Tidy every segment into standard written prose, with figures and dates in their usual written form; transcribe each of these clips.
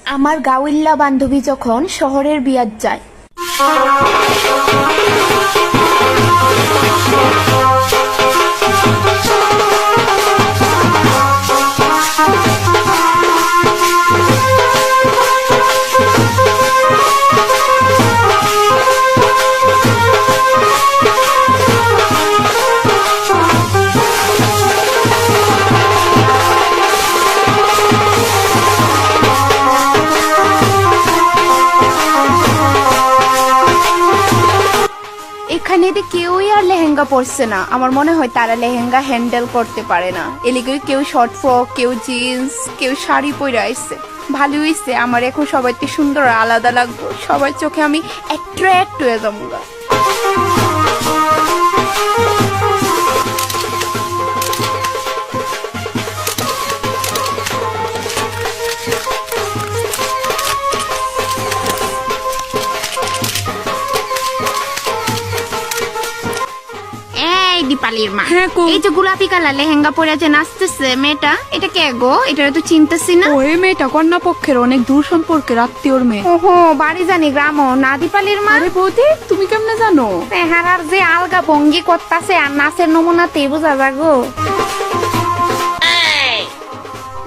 আমার গাউল্লা বান্ধবী যখন শহরের বিয়াত যায়, এখানে কেউই আর লেহেঙ্গা পরছে না। আমার মনে হয় তারা লেহেঙ্গা হ্যান্ডেল করতে পারে না, এলিগে কেউ শর্ট ফ্রক, কেউ জিন্স, কেউ শাড়ি পরে আসছে। ভালো হয়েছে, আমার এখন সবাইকে সুন্দর আলাদা লাগবো, সবার চোখে আমি অ্যাট্রাক্ট হয়ে যাবো। দীপালির মা, এই যে গোলাপি কালার লেহেঙ্গা পরে যে নাচতেছে মেয়েটা, এটা কে গো? এটা তো চিনতেছি না। ওই মেয়েটা কন্যা পক্ষের অনেক দূর সম্পর্কের আত্মীয়র মেয়ে। ওহো, বাড়ি জানি গ্রামও না দীপালির মা। আরে বৌদি, তুমি কেমনে জানো? চেহারার যে আলগা ভঙ্গি করতেছে আর নাচের নমুনাতে বোঝা যাগো।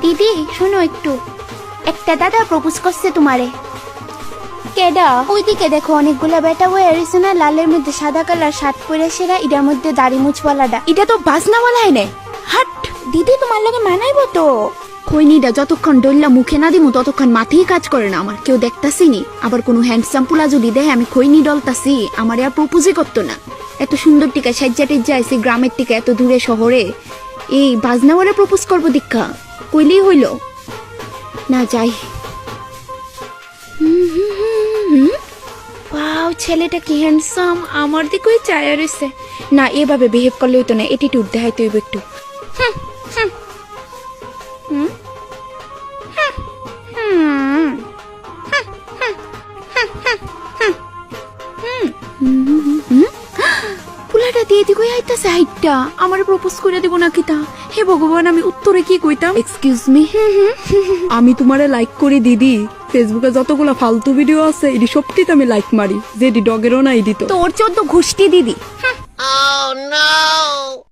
দিদি শোনো একটু, একটা দাদা প্রপোজ করছে তোমারে। কেডা? ওইদিকে দেখো, অনেকগুলা বেটা বয়ে রয়েছে না, লালের মধ্যে সাদা কালার শার্ট পরে সেরা, এটার মধ্যে দাড়ি মুছওয়ালাটা। এটা তো বাজনাওয়ালা এনে। হাট দিদি, তোমার লগে মানাইবো তো? খৈনিটা যতক্ষণ ডল্লা মুখে না দিমু ততক্ষণ মাথায় কাজ করে না আমার। কেউ দেখতাছিনি, আবার কোনো হ্যান্ডসাম পুলা যদি দেয় আমি খৈনি ডলতাছি, আমার আর প্রপোজই করতো না। এত সুন্দর টিকা সাজ্জা টিজ্জা আইসি গ্রামের টিকা এত দূরে শহরে, এই বাজনাওয়ালা প্রপোজ করবো দীক্ষা কইলেই হইল না। যাই। ওয়াও, ছেলেটা কি হ্যান্ডসাম, আমার দিকেই চায়া রইছে। না, এভাবে বিহেভ করলে হইতো না, এটিটিউড দেখাইতে হইব একটু। পুলাটা দিয়ে দিকই আইতাছে হাইটটা, আমার প্রপোজ করে দিব নাকি তা? হে ভগবান, আমি উত্তরে কি কইতাম? এক্সকিউজ মি, আমি তোমারে লাইক করি দিদি। ফেসবুকে যতগুলা ফালতু ভিডিও আছে এডি সবটিতে আমি লাইক মারি, যেডি ডগেরও নাই দিত। তোর 14 ঘুষ্টি দিদি। Oh no!